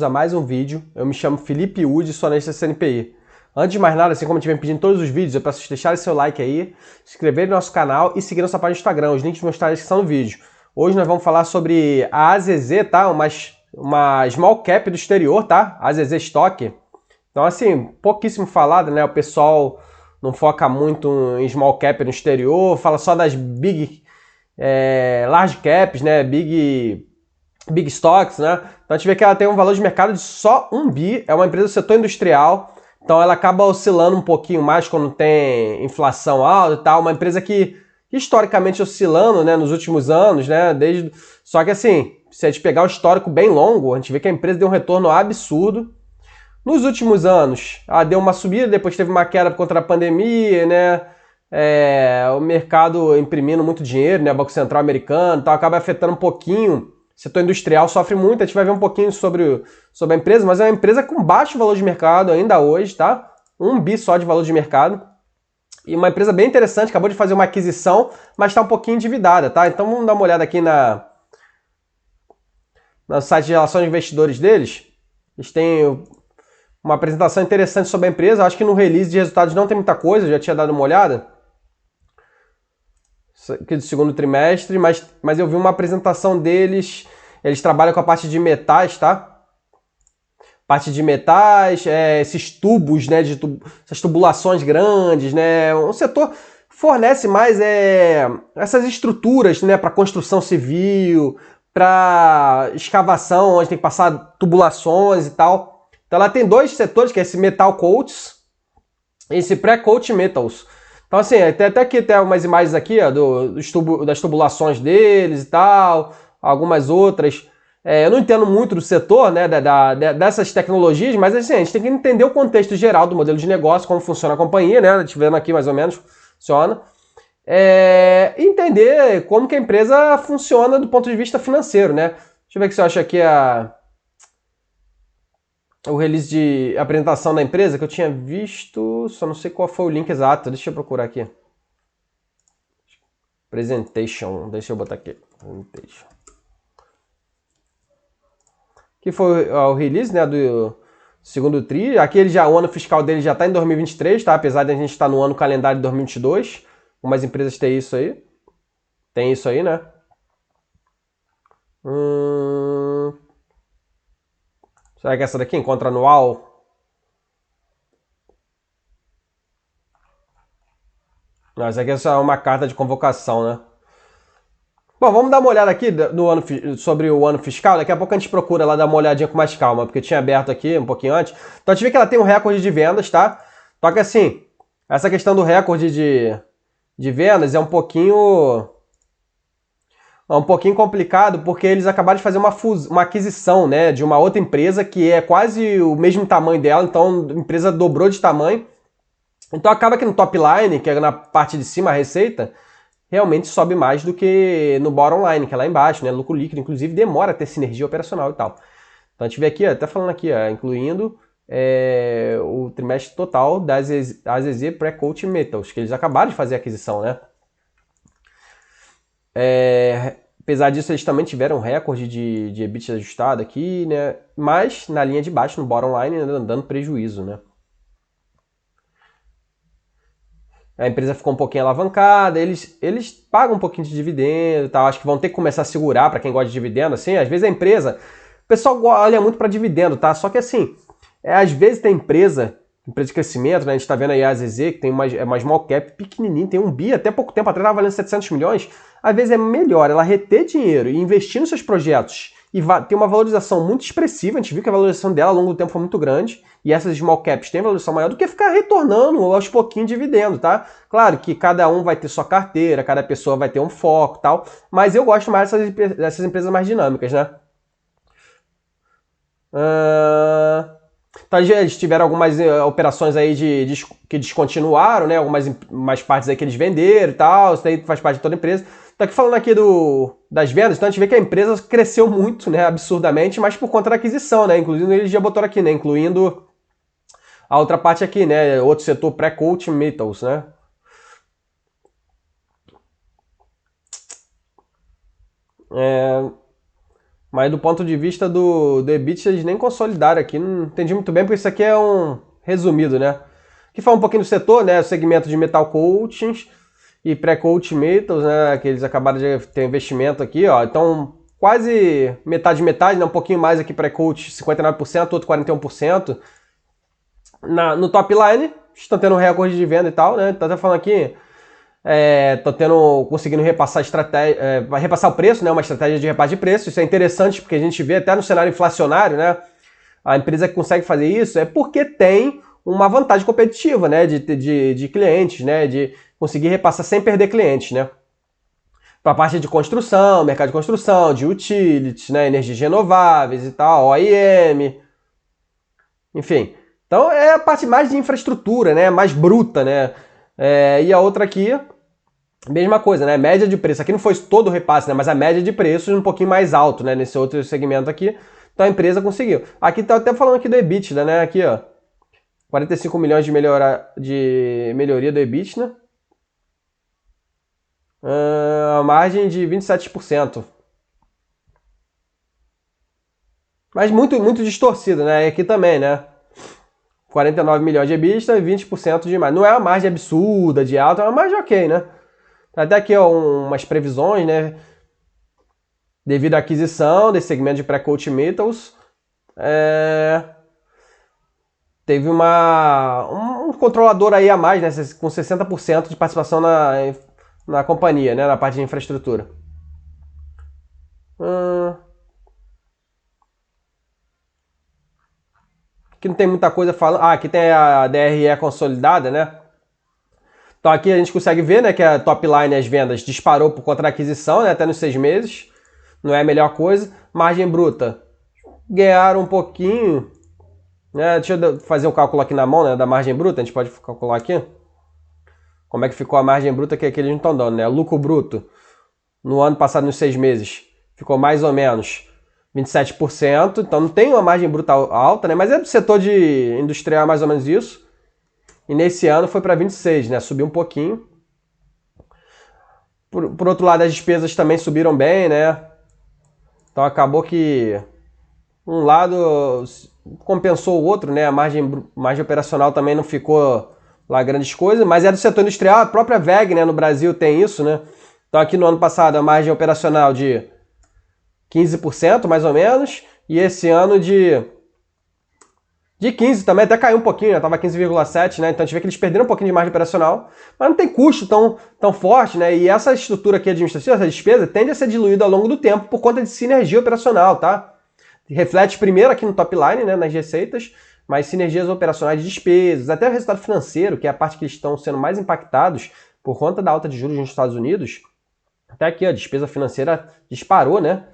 A mais um vídeo. Eu me chamo Felipe Udi, sou analista CNPI. Antes de mais nada, assim como eu estiver pedindo em todos os vídeos, eu peço que deixarem seu like aí, se inscrever no nosso canal e seguir nossa página no Instagram. Os links vão estar na descrição do vídeo. Hoje nós vamos falar sobre a AZZ, tá? Uma small cap do exterior, tá? AZZ Stock. Então, assim, pouquíssimo falado, né? O pessoal não foca muito em small cap no exterior, fala só das large caps, né? Big Stocks, né? Então a gente vê que ela tem um valor de mercado de só 1 bi, é uma empresa do setor industrial, então ela acaba oscilando um pouquinho mais quando tem inflação alta e tal, uma empresa que historicamente oscilando, né, nos últimos anos, né, só que assim, se a gente pegar o histórico bem longo, a gente vê que a empresa deu um retorno absurdo. Nos últimos anos, ela deu uma subida, depois teve uma queda contra a pandemia, né? O mercado imprimindo muito dinheiro, né? Banco Central americano, então acaba afetando um pouquinho. O setor industrial sofre muito, a gente vai ver um pouquinho sobre a empresa, mas é uma empresa com baixo valor de mercado ainda hoje, tá? 1 bi só de valor de mercado. E uma empresa bem interessante, acabou de fazer uma aquisição, mas está um pouquinho endividada, tá? Então vamos dar uma olhada aqui no site de relações de investidores deles. Eles têm uma apresentação interessante sobre a empresa. Acho que no release de resultados não tem muita coisa, eu já tinha dado uma olhada. Isso aqui do segundo trimestre, mas eu vi uma apresentação deles. Eles trabalham com a parte de metais, tá? Parte de metais, esses tubos, né? Essas tubulações grandes, né? Um setor que fornece mais essas estruturas, né? Para construção civil, para escavação, onde tem que passar tubulações e tal. Então ela tem dois setores, que é esse metal coats e esse pré-coat metals. Então assim, tem até aqui tem umas imagens aqui ó, das tubulações deles e tal, algumas outras. Eu não entendo muito do setor, né, dessas tecnologias, mas assim, a gente tem que entender o contexto geral do modelo de negócio, como funciona a companhia, né? A gente vendo aqui mais ou menos funciona. Entender como que a empresa funciona do ponto de vista financeiro, né? Deixa eu ver o que você acha aqui o release de apresentação da empresa que eu tinha visto, só não sei qual foi o link exato, deixa eu procurar aqui. Presentation, deixa eu botar aqui. Presentation. Que foi o release, né, do segundo tri. Aqui o ano fiscal dele já está em 2023, tá? Apesar de a gente estar no ano calendário de 2022. Algumas empresas têm isso aí. Tem isso aí, né? Será que essa daqui encontra anual? Não, essa aqui é só uma carta de convocação, né? Bom, vamos dar uma olhada aqui sobre o ano fiscal. Daqui a pouco a gente procura lá dar uma olhadinha com mais calma, porque eu tinha aberto aqui um pouquinho antes. Então a gente vê que ela tem um recorde de vendas, tá? Só que assim, essa questão do recorde de vendas é um pouquinho complicado, porque eles acabaram de fazer uma aquisição, né, de uma outra empresa que é quase o mesmo tamanho dela, então a empresa dobrou de tamanho. Então acaba que no top line, que é na parte de cima a receita, realmente sobe mais do que no bottom line, que é lá embaixo, né? Lucro líquido, inclusive, demora a ter sinergia operacional e tal. Então a gente vê aqui, até falando aqui, incluindo o trimestre total da AZZ Pré-Coat Metals, que eles acabaram de fazer a aquisição, né? Apesar disso, eles também tiveram um recorde de EBITDA ajustado aqui, né? Mas na linha de baixo, no bottom line, dando prejuízo, né? A empresa ficou um pouquinho alavancada, eles pagam um pouquinho de dividendo e tal, acho que vão ter que começar a segurar para quem gosta de dividendo, assim, às vezes o pessoal olha muito para dividendo, tá? Só que assim, às vezes tem empresa de crescimento, né? A gente tá vendo aí a AZZ, que tem uma small cap pequenininha, tem 1 bi, até pouco tempo atrás estava valendo 700 milhões, às vezes é melhor ela reter dinheiro e investir nos seus projetos e ter uma valorização muito expressiva, a gente viu que a valorização dela ao longo do tempo foi muito grande, e essas small caps têm valorização maior do que ficar retornando aos pouquinhos dividendo, tá? Claro que cada um vai ter sua carteira, cada pessoa vai ter um foco e tal, mas eu gosto mais dessas empresas mais dinâmicas, né? Então, eles tiveram algumas operações aí que descontinuaram, né? Algumas partes aí que eles venderam e tal, isso daí faz parte de toda a empresa. Tá aqui falando aqui das vendas, então a gente vê que a empresa cresceu muito, né? Absurdamente, mas por conta da aquisição, né? Inclusive, eles já botaram aqui, né? Incluindo a outra parte aqui, né? Outro setor pré-coat metals, né? Mas do ponto de vista do EBITDA, eles nem consolidaram aqui. Não entendi muito bem, porque isso aqui é um resumido, né? Aqui fala um pouquinho do setor, né? O segmento de metal coatings e pré-coat metals, né? Que eles acabaram de ter investimento aqui, ó. Então, quase metade, né? Um pouquinho mais aqui pré-coat, 59%, outro 41%. No top line, estão tendo um recorde de venda e tal, né? Tá até falando aqui, conseguindo repassar estratégia, repassar o preço, né? Uma estratégia de repasse de preço. Isso é interessante porque a gente vê até no cenário inflacionário, né? A empresa que consegue fazer isso é porque tem uma vantagem competitiva, né? De clientes, né? De conseguir repassar sem perder clientes, né? Para a parte de construção, mercado de construção, de utilities, né? Energias renováveis e tal, OEM, enfim. Então é a parte mais de infraestrutura, né? Mais bruta, né? E a outra aqui, mesma coisa, né? Média de preço. Aqui não foi todo o repasse, né? Mas a média de preços um pouquinho mais alto, né? Nesse outro segmento aqui. Então a empresa conseguiu. Aqui tá até falando aqui do EBITDA, né? Aqui, ó. 45 milhões de melhoria do EBITDA. A margem de 27%. Mas muito, muito distorcido, né? E aqui também, né? 49 milhões de EBITDA e 20% de margem. Não é uma margem absurda, de alta, é uma margem ok, né? Até aqui, ó, umas previsões, né? Devido à aquisição desse segmento de pré-coat metals, teve um controlador aí a mais, né? Com 60% de participação na companhia, né? Na parte de infraestrutura. Aqui não tem muita coisa falando. Aqui tem a DRE consolidada, né? Então aqui a gente consegue ver, né, que a top line, as vendas, disparou por conta da aquisição, né, até nos 6 meses. Não é a melhor coisa. Margem bruta, ganharam um pouquinho, né? Deixa eu fazer um cálculo aqui na mão, né, da margem bruta. A gente pode calcular aqui. Como é que ficou a margem bruta que aqui eles não estão dando, né? Lucro bruto, no ano passado, nos 6 meses, ficou mais ou menos 27%. Então não tem uma margem bruta alta, né? Mas é do setor de industrial mais ou menos isso. E nesse ano foi para 26%, né? Subiu um pouquinho. Por outro lado, as despesas também subiram bem, né? Então acabou que um lado compensou o outro, né? A margem operacional também não ficou lá grandes coisas, mas é do setor industrial. A própria WEG, né, no Brasil tem isso, né? Então aqui no ano passado a margem operacional de 15% mais ou menos, e esse ano de 15 também, até caiu um pouquinho, né? Tava 15,7, né? Então a gente vê que eles perderam um pouquinho de margem operacional, mas não tem custo tão forte, né? E essa estrutura aqui administrativa, essa despesa, tende a ser diluída ao longo do tempo por conta de sinergia operacional, tá? Reflete primeiro aqui no top line, né? Nas receitas, mas sinergias operacionais de despesas, até o resultado financeiro, que é a parte que eles estão sendo mais impactados por conta da alta de juros nos Estados Unidos. Até aqui, a despesa financeira disparou, né?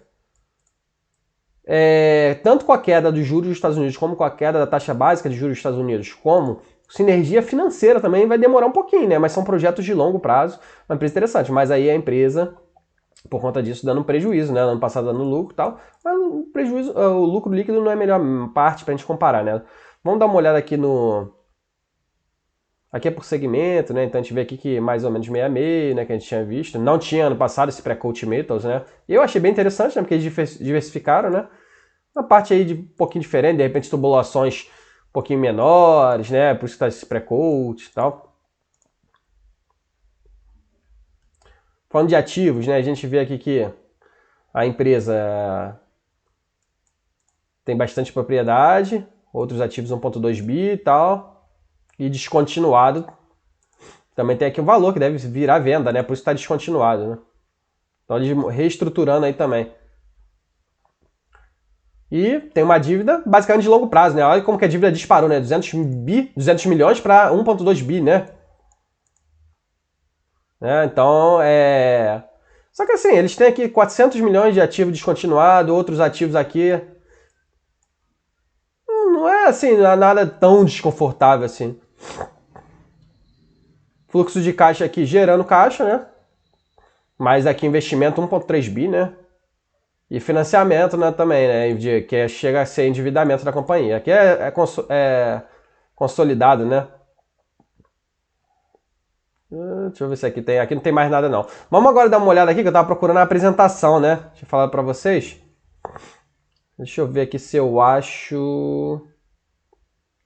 Tanto com a queda dos juros dos Estados Unidos, como com a queda da taxa básica de juros dos Estados Unidos, como sinergia financeira também vai demorar um pouquinho, né? Mas são projetos de longo prazo, uma empresa interessante. Mas aí a empresa, por conta disso, dando um prejuízo, né? No ano passado dando lucro e tal, mas o lucro líquido não é a melhor parte pra gente comparar, né? Vamos dar uma olhada aqui no... Aqui é por segmento, né? Então a gente vê aqui que mais ou menos meio a meio, né? Que a gente tinha visto. Não tinha ano passado esse pré-coat metals, né? E eu achei bem interessante, né? Porque eles diversificaram, né? Uma parte aí de um pouquinho diferente, de repente tubulações um pouquinho menores, né? Por isso que tá esse pré-coat e tal. Falando de ativos, né? A gente vê aqui que a empresa tem bastante propriedade, outros ativos 1,2 bi e tal. E descontinuado também tem aqui um valor que deve virar venda, né? Por isso está descontinuado, né? Então eles reestruturando aí também. E tem uma dívida basicamente de longo prazo, né? Olha como que a dívida disparou, né? 200 milhões para 1,2 bi, né? Então, Só que assim, eles têm aqui 400 milhões de ativo descontinuado, outros ativos aqui. Não é assim, não é nada tão desconfortável assim. Fluxo de caixa aqui gerando caixa, né? Mas aqui investimento 1,3 bi, né? E financiamento, né, também, né? Que chega a ser endividamento da companhia. Aqui é consolidado, né? Deixa eu ver se aqui tem. Aqui não tem mais nada, não. Vamos agora dar uma olhada aqui, que eu tava procurando a apresentação, né? Deixa eu falar pra vocês. Deixa eu ver aqui se eu acho...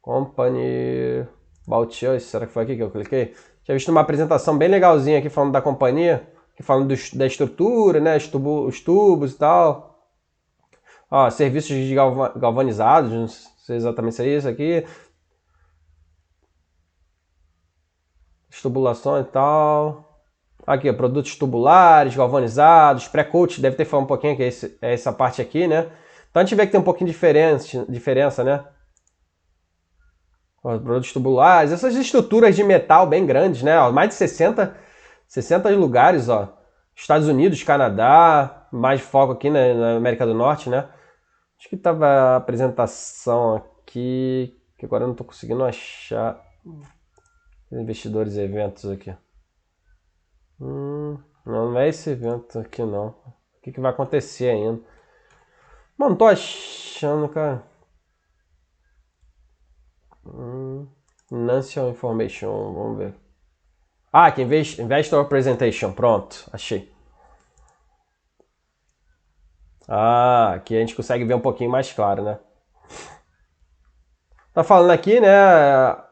Company... About Us, será que foi aqui que eu cliquei? Tinha visto uma apresentação bem legalzinha aqui falando da companhia, falando da estrutura, né, os tubos e tal. Ó, serviços de galvanizados, não sei exatamente se é isso aqui. Tubulações e tal. Aqui, ó, produtos tubulares, galvanizados, pré-coat, deve ter falado um pouquinho, que é essa parte aqui, né? Então a gente vê que tem um pouquinho de diferença, né? Ó, produtos tubulares, essas estruturas de metal bem grandes, né? Ó, mais de 60 lugares, ó. Estados Unidos, Canadá, mais foco aqui na América do Norte, né? Acho que tava a apresentação aqui, que agora eu não tô conseguindo achar. Investidores e eventos aqui. Não é esse evento aqui não. O que vai acontecer ainda? Mano, não tô achando, cara. Financial Information, vamos ver. Ah, aqui, Investor Presentation, pronto, achei. Ah, aqui a gente consegue ver um pouquinho mais claro, né? Tá falando aqui, né?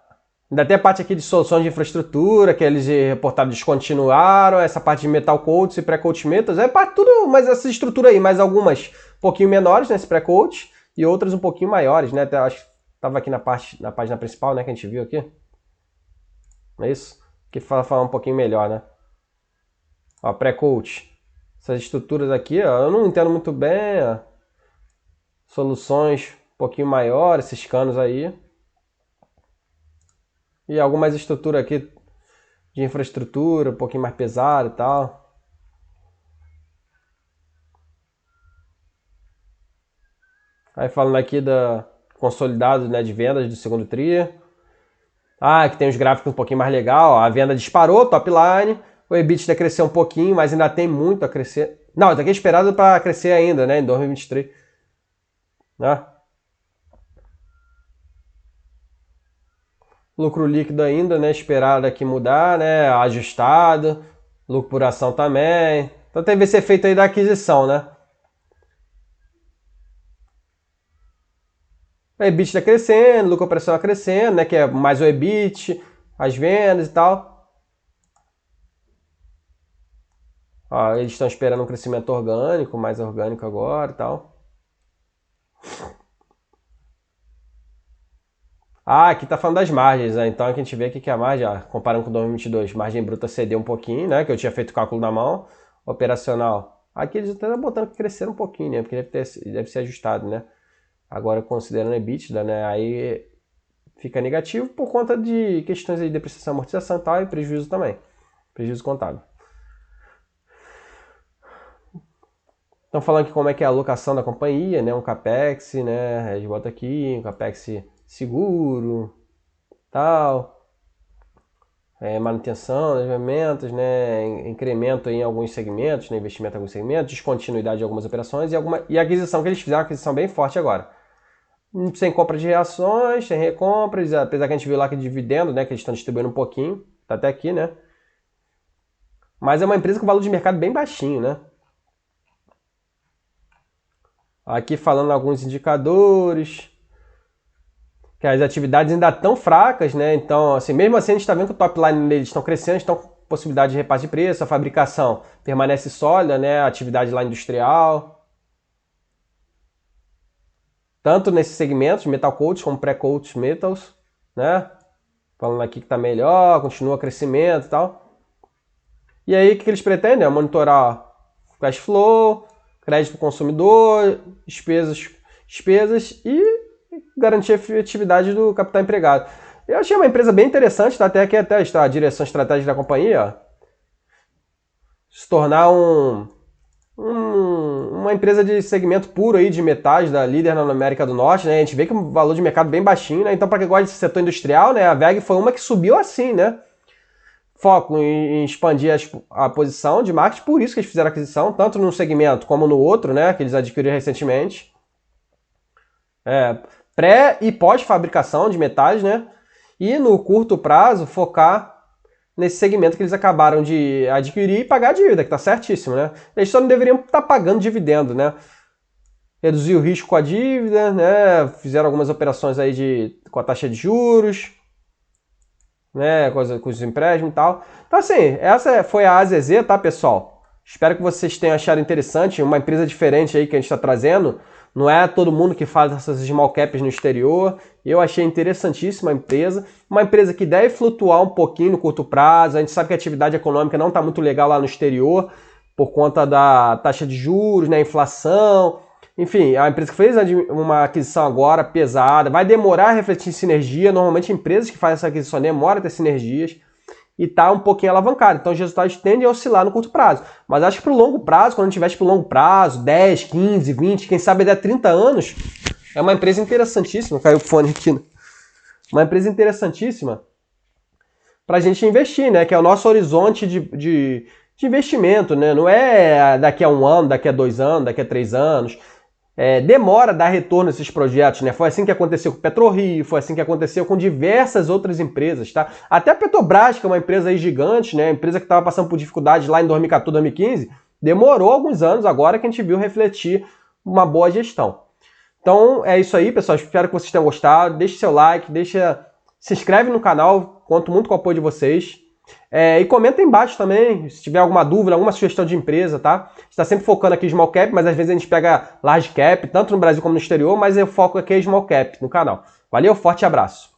Ainda tem a parte aqui de soluções de infraestrutura, que eles reportaram descontinuaram, essa parte de metal coats e pré-coat metals, é parte tudo, mas essa estrutura aí, mais algumas um pouquinho menores nesse pré-coat e outras um pouquinho maiores, né? Até, acho que estava aqui na página principal, né, que a gente viu aqui. Não é isso? Que fala um pouquinho melhor, né? Ó, pré-coat. Essas estruturas aqui, ó, eu não entendo muito bem, ó. Soluções um pouquinho maiores, esses canos aí. E algumas estruturas aqui de infraestrutura, um pouquinho mais pesada e tal. Aí falando aqui da consolidado, né, de vendas do segundo tri. Ah, aqui tem os gráficos um pouquinho mais legal. A venda disparou, top line. O EBITDA cresceu um pouquinho, mas ainda tem muito a crescer. Não, isso aqui é esperado para crescer ainda, né, em 2023. Né? Lucro líquido ainda, né? Esperado aqui mudar, né? Ajustado. Lucro por ação também. Então teve esse efeito aí da aquisição, né? O EBIT está crescendo, lucro operacional crescendo, né? Que é mais o EBIT, as vendas e tal. Ó, eles estão esperando um crescimento orgânico, mais orgânico agora e tal. Ah, aqui tá falando das margens, né? Então aqui a gente vê aqui que a margem, ó, comparando com 2022, margem bruta cedeu um pouquinho, né? Que eu tinha feito o cálculo na mão, operacional. Aqui eles estão botando que crescer um pouquinho, né? Porque deve ser ajustado, né? Agora considerando EBITDA, né? Aí fica negativo por conta de questões de depreciação, amortização e tal, e prejuízo também. Prejuízo contábil. Estão falando aqui como é que é a alocação da companhia, né? Um CAPEX, né? Eles botam aqui, um CAPEX seguro, tal. Manutenção, desenvolvimentos, né? Incremento em alguns segmentos, né? Investimento em alguns segmentos, descontinuidade de algumas operações e a aquisição que eles fizeram, aquisição bem forte agora. Sem compra de ações, sem recompras, apesar que a gente viu lá que dividendo, né? Que eles estão distribuindo um pouquinho, tá até aqui, né? Mas é uma empresa com valor de mercado bem baixinho, né? Aqui falando alguns indicadores, que as atividades ainda estão fracas, né? Então, assim, mesmo assim a gente está vendo que o top line deles estão crescendo, estão com possibilidade de repasse de preço, a fabricação permanece sólida, né? A atividade lá industrial. Tanto nesses segmentos, metal coats como pré-coats metals, né? Falando aqui que está melhor, continua crescimento e tal. E aí, o que eles pretendem? Monitorar cash flow, crédito do consumidor, despesas e garantir a efetividade do capital empregado. Eu achei uma empresa bem interessante, tá? Até aqui até a direção estratégica da companhia, ó, se tornar uma empresa de segmento puro aí de metais, da líder na América do Norte, né? A gente vê que o valor de mercado bem baixinho, né? Então, para quem gosta de setor industrial, né? A WEG foi uma que subiu assim, né? Foco em expandir a posição de marketing, por isso que eles fizeram a aquisição, tanto num segmento como no outro, né? Que eles adquiriram recentemente. Pré e pós-fabricação de metais, né? E no curto prazo focar nesse segmento que eles acabaram de adquirir e pagar a dívida, que tá certíssimo, né? Eles só não deveriam estar pagando dividendo, né? reduzir o risco com a dívida, né? Fizeram algumas operações aí com a taxa de juros, né? Com os empréstimos e tal. Então, assim, essa foi a AZZ, tá, pessoal? Espero que vocês tenham achado interessante, uma empresa diferente aí que a gente está trazendo. Não é todo mundo que faz essas small caps no exterior. Eu achei interessantíssima a empresa. Uma empresa que deve flutuar um pouquinho no curto prazo. A gente sabe que a atividade econômica não está muito legal lá no exterior, por conta da taxa de juros, né, inflação. Enfim, a empresa que fez uma aquisição agora pesada, vai demorar a refletir em sinergia. Normalmente empresas que fazem essa aquisição demoram a ter sinergias e está um pouquinho alavancado. Então os resultados tendem a oscilar no curto prazo. Mas acho que para o longo prazo, quando a gente investe para o longo prazo, 10, 15, 20, quem sabe até 30 anos, é uma empresa interessantíssima. Caiu o fone aqui. Uma empresa interessantíssima para a gente investir, né? Que é o nosso horizonte de investimento, né? Não é daqui a 1 ano, daqui a 2 anos, daqui a 3 anos. Demora a dar retorno a esses projetos, né? Foi assim que aconteceu com o PetroRio, foi assim que aconteceu com diversas outras empresas, tá? Até a Petrobras, que é uma empresa aí gigante, né? Empresa que estava passando por dificuldades lá em 2014, 2015, demorou alguns anos agora que a gente viu refletir uma boa gestão. Então é isso aí, pessoal. Espero que vocês tenham gostado. Deixe seu like, se inscreve no canal, conto muito com o apoio de vocês. E comenta aí embaixo também, se tiver alguma dúvida, alguma sugestão de empresa, tá? A gente está sempre focando aqui em small cap, mas às vezes a gente pega large cap, tanto no Brasil como no exterior, mas eu foco aqui em small cap no canal. Valeu, forte abraço!